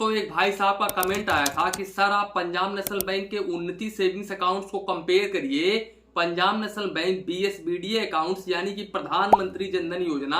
दोस्तों एक भाई साहब का कमेंट आया था कि सर आप पंजाब नेशनल बैंक के उन्नति सेविंग्स अकाउंट्स को कंपेयर करिए पंजाब नेशनल बैंक बीएसबीडीए अकाउंट्स यानी कि प्रधानमंत्री जनधन योजना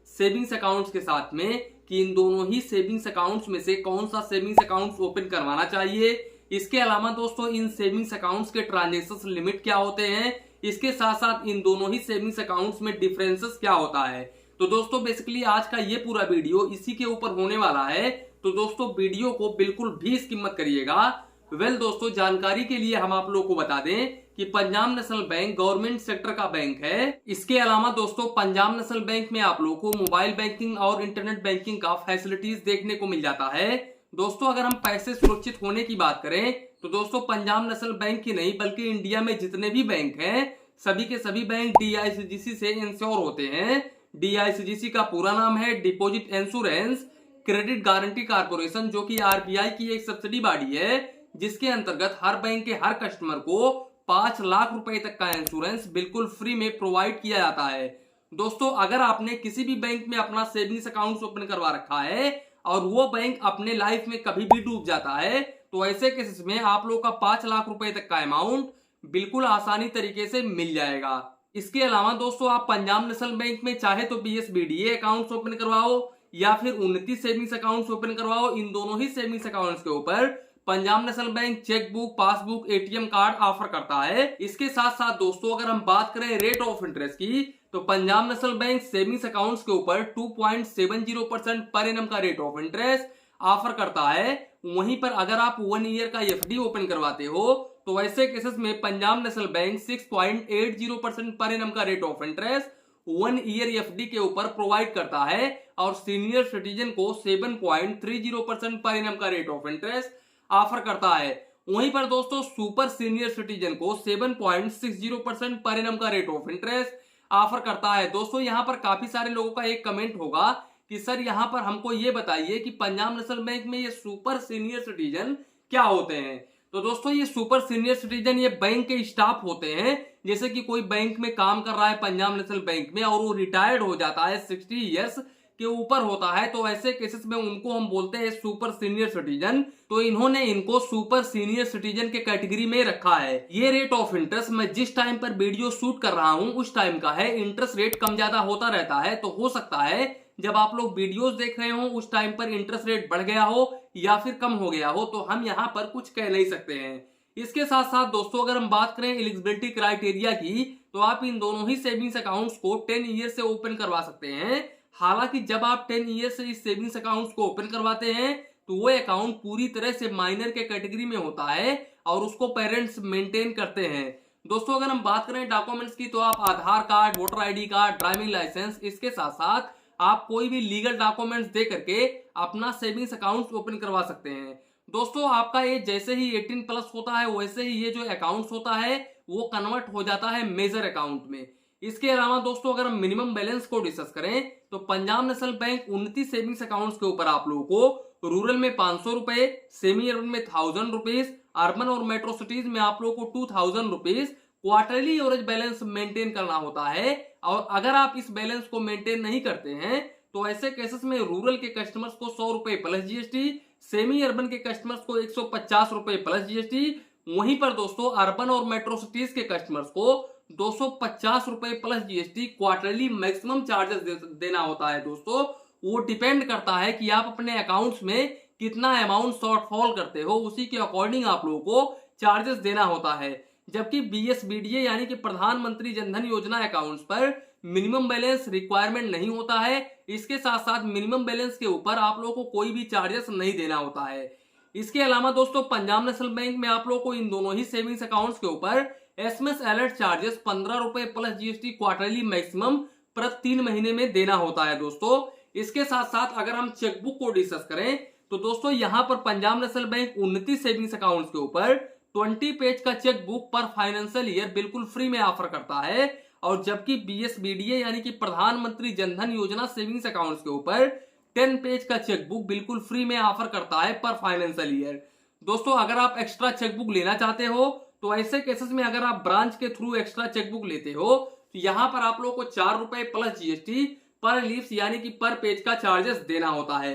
सेविंग्स अकाउंट्स के साथ में, कि इन दोनों ही सेविंग्स अकाउंट्स में से कौन सा सेविंग्स अकाउंट्स ओपन करवाना चाहिए। इसके अलावा दोस्तों इन सेविंग्स अकाउंट्स के ट्रांजेक्शन लिमिट क्या होते हैं, इसके साथ साथ इन दोनों ही सेविंग्स अकाउंट्स में डिफरेंसेस क्या होता है। तो दोस्तों बेसिकली आज का ये पूरा वीडियो इसी के ऊपर होने वाला है, तो दोस्तों वीडियो को बिल्कुल भी स्किप मत करिएगा। दोस्तों जानकारी के लिए हम आप लोगों को बता दें कि Punjab national bank government sector का बैंक है। इसके अलावा दोस्तों पंजाब नेशनल बैंक में आप लोगों को मोबाइल बैंकिंग और इंटरनेट बैंकिंग का फैसिलिटीज देखने को मिल जाता है। दोस्तों अगर हम पैसे सुरक्षित होने की बात करें तो दोस्तों पंजाब नेशनल बैंक की नहीं बल्कि इंडिया में जितने भी बैंक हैं सभी के सभी बैंक डीआईसीजीसी से इंश्योर होते हैं। डीआईसीजीसी का पूरा नाम है deposit insurance credit guarantee corporation, जो कि आरबीआई की एक सब्सिडी बॉडी है जिसके अंतर्गत हर बैंक के हर कस्टमर को 5 लाख रुपए तक का इंश्योरेंस बिल्कुल फ्री में प्रोवाइड किया जाता है। दोस्तों अगर आपने किसी भी बैंक में अपना सेविंग्स अकाउंट ओपन करवा रखा है और वो बैंक अपने लाइफ में कभी भी डूब जाता है तो ऐसे केसेस में आप लोग का 5 लाख रुपए तक का अमाउंट बिल्कुल आसानी तरीके से मिल जाएगा। इसके अलावा दोस्तों आप पंजाब नेशनल बैंक में चाहे तो बीएसबीडीए अकाउंट ओपन करवाओ या फिर उन्नति सेविंग्स अकाउंट ओपन करवाओ, इन दोनों ही सेविंग्स अकाउंट्स के ऊपर Punjab national bank chequebook passbook ATM card offer करता है। इसके साथ साथ दोस्तों अगर हम बात करें रेट ऑफ इंटरेस्ट की तो Punjab national bank savings accounts के ऊपर 2.70% पर एनम का रेट ऑफ इंटरेस्ट ऑफर करता है। वहीं पर अगर आप 1 ईयर का एफडी ओपन करवाते हो तो ऐसे केसेस में Punjab national bank 6.80% per annum का rate of interest 1 year FD के ऊपर प्रोवाइड करता है और सीनियर सिटीजन को 7.30% पर एनम का रेट ऑफ इंटरेस्ट ऑफर करता है। वहीं पर दोस्तों सुपर सीनियर सिटीजन को 7.60% पर एनम का रेट ऑफ इंटरेस्ट ऑफर करता है। दोस्तों यहां पर काफी सारे लोगों का एक कमेंट होगा कि सर यहां पर हमको ये बताइए कि पंजाब नेशनल बैंक में ये सुपर सीनियर सिटीजन क्या होते हैं। तो दोस्तों ये सुपर सीनियर सिटीजन ये बैंक के स्टाफ होते हैं। जैसे कि कोई बैंक में काम कर रहा है पंजाब नेशनल बैंक में और वो रिटायर्ड हो जाता है 60 ईयर्स के ऊपर होता है तो ऐसे केसेस में उनको हम बोलते हैं सुपर सीनियर सिटीजन। तो इन्होंने इनको सुपर सीनियर सिटीजन के कैटेगरी में रखा है। ये रेट ऑफ इंटरेस्ट मैं जिस टाइम पर वीडियो शूट कर रहा हूं उस टाइम का है। इंटरेस्ट रेट कम ज्यादा होता रहता है तो हो सकता है जब आप लोग वीडियोस देख रहे हो उस टाइम पर इंटरेस्ट रेट बढ़ गया हो या फिर कम हो गया हो, तो हम यहाँ पर कुछ कह नहीं सकते हैं। इसके साथ साथ दोस्तों अगर हम बात करें एलिजिबिलिटी क्राइटेरिया की तो आप इन दोनों ही सेविंग्स अकाउंट्स को 10 ईयर से ओपन करवा सकते हैं। हालांकि जब आप 10 ईयर से इस सेविंग्स अकाउंट्स को ओपन करवाते हैं तो वो अकाउंट पूरी तरह से माइनर के कैटेगरी में होता है और उसको पेरेंट्स मेंटेन करते हैं। दोस्तों अगर हम बात करें डॉक्यूमेंट्स की तो आप Aadhaar card voter ID card driving licence इसके साथ साथ आप कोई भी लीगल डॉक्यूमेंट्स दे करके अपना सेविंग्स अकाउंट ओपन करवा सकते हैं। दोस्तों आपका एज जैसे ही 18 प्लस होता है वैसे ही ये जो अकाउंट होता है वो कन्वर्ट हो जाता है मेजर अकाउंट में। इसके अलावा दोस्तों अगर हम मिनिमम बैलेंस को डिस्कस करें तो पंजाब नेशनल बैंक उन्नति सेविंग्स अकाउंट्स के ऊपर आप लोगों को रूरल में 500 रुपए, सेमी अर्बन में 1000 रुपीज, अर्बन और मेट्रो सिटीज में आप लोगों को 2000 rupees quarterly average balance maintain करना होता है। और अगर आप इस बैलेंस को मेंटेन नहीं करते हैं तो ऐसे केसेस में रूरल के कस्टमर्स को 100 रुपए प्लस जीएसटी, सेमी अर्बन के कस्टमर्स को 150 रुपए प्लस जीएसटी, वहीं पर दोस्तों अर्बन और मेट्रो सिटीज के कस्टमर्स को 250 रुपए plus GST quarterly maximum charges देना होता है। दोस्तों वो डिपेंड करता है कि आप अपने अकाउंट्स में कितना अमाउंट शॉर्टफॉल करते हो, उसी के अकॉर्डिंग आप लोगों को चार्जेस देना होता है। जबकि बीएसबीडीए यानी कि प्रधानमंत्री जनधन योजना अकाउंट्स पर मिनिमम बैलेंस रिक्वायरमेंट नहीं होता है। इसके साथ साथ मिनिमम बैलेंस के ऊपर आप लोगों को कोई भी चार्जेस नहीं देना होता है। इसके अलावा दोस्तों पंजाब नेशनल बैंक में आप लोगों को इन दोनों ही सेविंग्स अकाउंट्स के ऊपर एसएमएस अलर्ट चार्जेस 15 रुपए प्लस जीएसटी क्वार्टरली मैक्सिमम प्रति 3 महीने में देना होता है। दोस्तों इसके साथ साथ अगर हम चेकबुक को डिस्कस करें तो दोस्तों यहाँ पर पंजाब नेशनल बैंक उन्नति सेविंग्स अकाउंट्स के ऊपर 20 पेज का चेक बुक पर फाइनेंशियल ईयर बिल्कुल फ्री में ऑफर करता है। और जबकि बीएसबीडीए यानी कि प्रधानमंत्री जनधन योजना सेविंग्स अकाउंट्स के ऊपर 10 पेज का चेक बुक बिल्कुल फ्री में ऑफर करता है पर फाइनेंशियल ईयर। दोस्तों अगर आप एक्स्ट्रा चेकबुक लेना चाहते हो तो ऐसे केसेस में अगर आप ब्रांच के थ्रू एक्स्ट्रा चेकबुक लेते हो तो यहाँ पर आप लोगों को 4 रुपए प्लस जीएसटी पर लीव्स यानी कि पर पेज का चार्जेस देना होता है।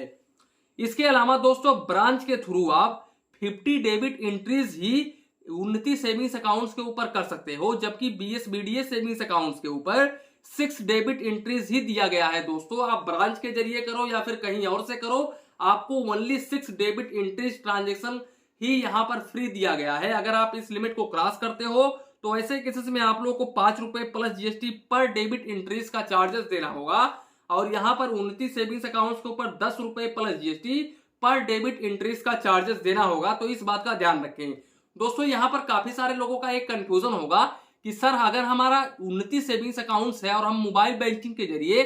इसके अलावा दोस्तों ब्रांच के थ्रू आप 50 डेबिट एंट्रीज ही उन्नति सेविंग्स अकाउंट्स के ऊपर कर सकते हो, जबकि BSBDA सेविंग्स अकाउंट्स के ऊपर 6 डेबिट एंट्रीज ही दिया गया है। दोस्तों आप ब्रांच के जरिए करो या फिर कहीं और से करो, आपको ओनली 6 डेबिट एंट्रीज ट्रांजेक्शन ही यहां पर फ्री दिया गया है। अगर आप इस लिमिट को क्रॉस करते हो तो ऐसे केसेस में आप लोगों को 5 रुपए प्लस GST पर डेबिट एंट्रीज का चार्जेस देना होगा, और यहां पर उन्नति सेविंग्स अकाउंट्स के ऊपर 10 रुपए प्लस GST पर डेबिट एंट्रीज का चार्जेस देना होगा। तो इस बात का ध्यान रखें। दोस्तों यहां पर काफी सारे लोगों का एक कंफ्यूजन होगा कि सर अगर हमारा उन्नति सेविंग्स अकाउंट्स है और हम मोबाइल बैंकिंग के जरिए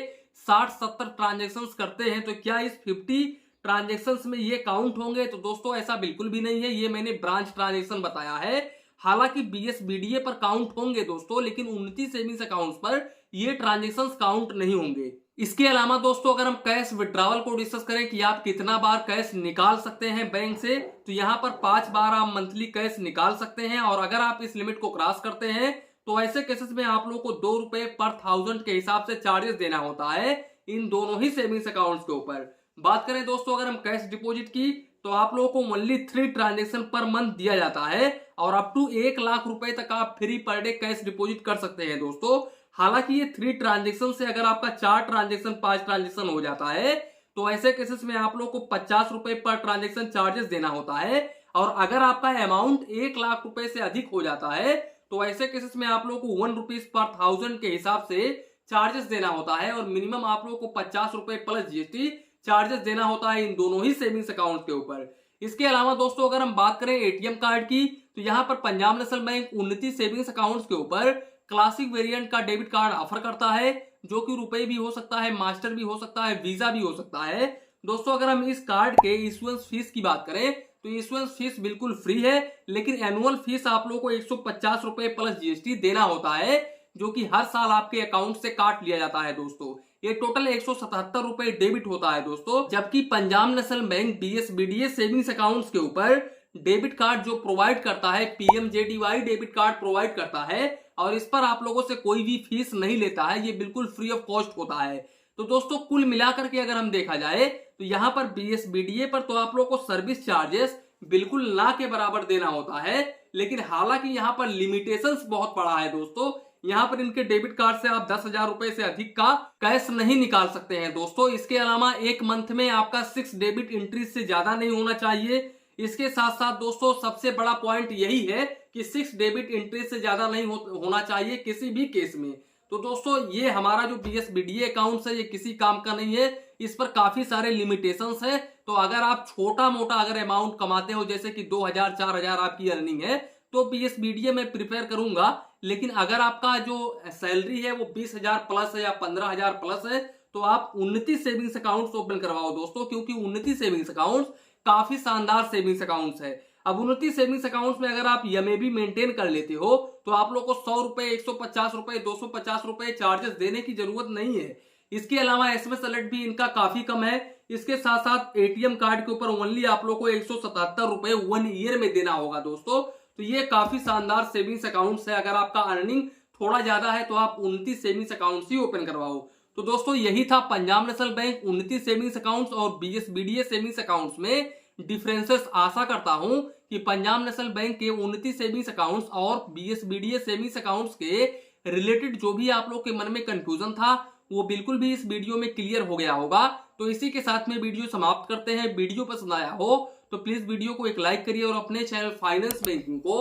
60-70 ट्रांजेक्शंस करते हैं तो क्या इस 50 ट्रांजेक्शंस में ये काउंट होंगे? तो दोस्तों ऐसा बिल्कुल भी नहीं है, ये मैंने ब्रांच ट्रांजेक्शन बताया है। हालांकि BSBDA पर काउंट होंगे दोस्तों, लेकिन उन्नति सेविंग्स अकाउंट्स पर ये ट्रांजेक्शंस काउंट नहीं होंगे। इसके अलावा दोस्तों अगर हम कैश विड्रॉवल को डिस्कस करें कि आप कितना बार कैश निकाल सकते हैं बैंक से, तो यहाँ पर 5 बार आप मंथली कैश निकाल सकते हैं, और अगर आप इस लिमिट को क्रॉस करते हैं तो ऐसे केसेस में आप लोगों को 2 रुपए पर 1000 के हिसाब से चार्जेस देना होता है इन दोनों ही सेविंग्स अकाउंट्स के ऊपर। बात करें दोस्तों अगर हम कैश डिपॉजिट की, तो आप लोगों को ओनली 3 ट्रांजेक्शन पर मंथ दिया जाता है, और अप टू 1 लाख रुपए तक आप free per day cash deposit कर सकते हैं दोस्तों। हालांकि ये 3 ट्रांजेक्शन से अगर आपका 4 ट्रांजेक्शन 5 ट्रांजेक्शन हो जाता है तो ऐसे केसेस में आप लोग को 50 रुपए पर ट्रांजेक्शन चार्जेस देना होता है, और अगर आपका अमाउंट 1 लाख रुपए से अधिक हो जाता है तो ऐसे केसेस में आप लोग को 1 रुपीज पर 1000 के हिसाब से चार्जेस देना होता है, और मिनिमम आप लोग को 50 रुपए प्लस GST चार्जेस देना होता है इन दोनों ही सेविंग्स अकाउंट के ऊपर। इसके अलावा दोस्तों अगर हम बात करें ATM कार्ड की, तो यहाँ पर पंजाब नेशनल बैंक उन्नति सेविंग्स अकाउंट्स के ऊपर क्लासिक वेरिएंट का डेबिट कार्ड ऑफर करता है, जो कि रुपए भी हो सकता है, मास्टर भी हो सकता है, वीजा भी हो सकता है। दोस्तों अगर हम इस कार्ड के इशुएंस फीस की बात करें तो इशुएंस फीस बिल्कुल फ्री है, लेकिन एनुअल फीस आप लोगों को 150 रुपए प्लस GST देना होता है, जो कि हर साल आपके अकाउंट से काट लिया जाता है दोस्तों। ये टोटल 177 रुपए डेबिट होता है दोस्तों, जबकि Punjab national bank BSBDA savings accounts के ऊपर डेबिट कार्ड जो प्रोवाइड करता है, PMJDY डेबिट कार्ड प्रोवाइड करता है, और इस पर आप लोगों से कोई भी फीस नहीं लेता है, ये बिल्कुल फ्री ऑफ कॉस्ट होता है। तो दोस्तों कुल मिलाकर के अगर हम देखा जाए तो यहाँ पर BSBDA पर तो आप लोगों को सर्विस चार्जेस बिल्कुल ना के बराबर देना होता है, लेकिन हालांकि यहाँ पर लिमिटेशंस बहुत बड़ा है दोस्तों। यहाँ पर इनके डेबिट कार्ड से आप 10,000 रुपए से अधिक का कैश नहीं निकाल सकते हैं दोस्तों। इसके अलावा एक मंथ में आपका 6 डेबिट एंट्रीज से ज्यादा नहीं होना चाहिए। इसके साथ साथ दोस्तों सबसे बड़ा पॉइंट यही है कि 6 डेबिट एंट्रीज से ज्यादा नहीं होना चाहिए किसी भी केस में। तो दोस्तों ये हमारा जो BSBDA अकाउंट है ये किसी काम का नहीं है, इस पर काफी सारे लिमिटेशंस है। तो अगर आप छोटा मोटा अगर अमाउंट कमाते हो, जैसे कि 2000 4000 आपकी अर्निंग है, तो BSBDA में प्रिफेयर करूंगा। लेकिन अगर आपका जो सैलरी है वो 20,000 प्लस है या 15,000 प्लस है, तो आप उन्नति सेविंग्स अकाउंट्स ओपन करवाओ दोस्तों, क्योंकि उन्नति सेविंग्स अकाउंट्स काफी शानदार सेविंग्स अकाउंट्स है। अब उन्नति सेविंग्स अकाउंट्स में अगर आप EMI मेंटेन कर लेते हो तो आप लोग को 100 रुपए 150 रुपए 250 रुपए चार्जेस देने की जरूरत नहीं है। इसके अलावा SMS अलर्ट भी इनका काफी कम है। इसके साथ साथ ATM कार्ड के ऊपर ओनली आप लोग को 177 रुपए 1 ईयर में देना होगा दोस्तों। तो ये काफी शानदार सेविंग्स अकाउंट्स है। अगर आपका अर्निंग थोड़ा ज्यादा है तो आप उन्नति सेविंग्स अकाउंट्स ही ओपन करवाओ। तो दोस्तों यही था पंजाब नेशनल बैंक उन्नति सेविंग्स अकाउंट्स और BSBDA सेविंग्स अकाउंट्स में डिफरेंसेस। आशा करता हूं कि पंजाब नेशनल बैंक के उन्नति सेविंग्स अकाउंट्स और BSBDA सेविंग्स अकाउंट्स के रिलेटेड जो भी आप लोग के मन में कंफ्यूजन था वो बिल्कुल भी इस वीडियो में क्लियर हो गया होगा। तो इसी के साथ में वीडियो समाप्त करते हैं। वीडियो पसंद आया हो तो प्लीज वीडियो को एक लाइक करिए और अपने चैनल फाइनेंस बैंकिंग को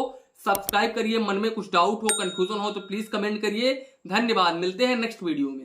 सब्सक्राइब करिए। मन में कुछ डाउट हो, कंफ्यूजन हो तो प्लीज कमेंट करिए। धन्यवाद, मिलते हैं नेक्स्ट वीडियो में।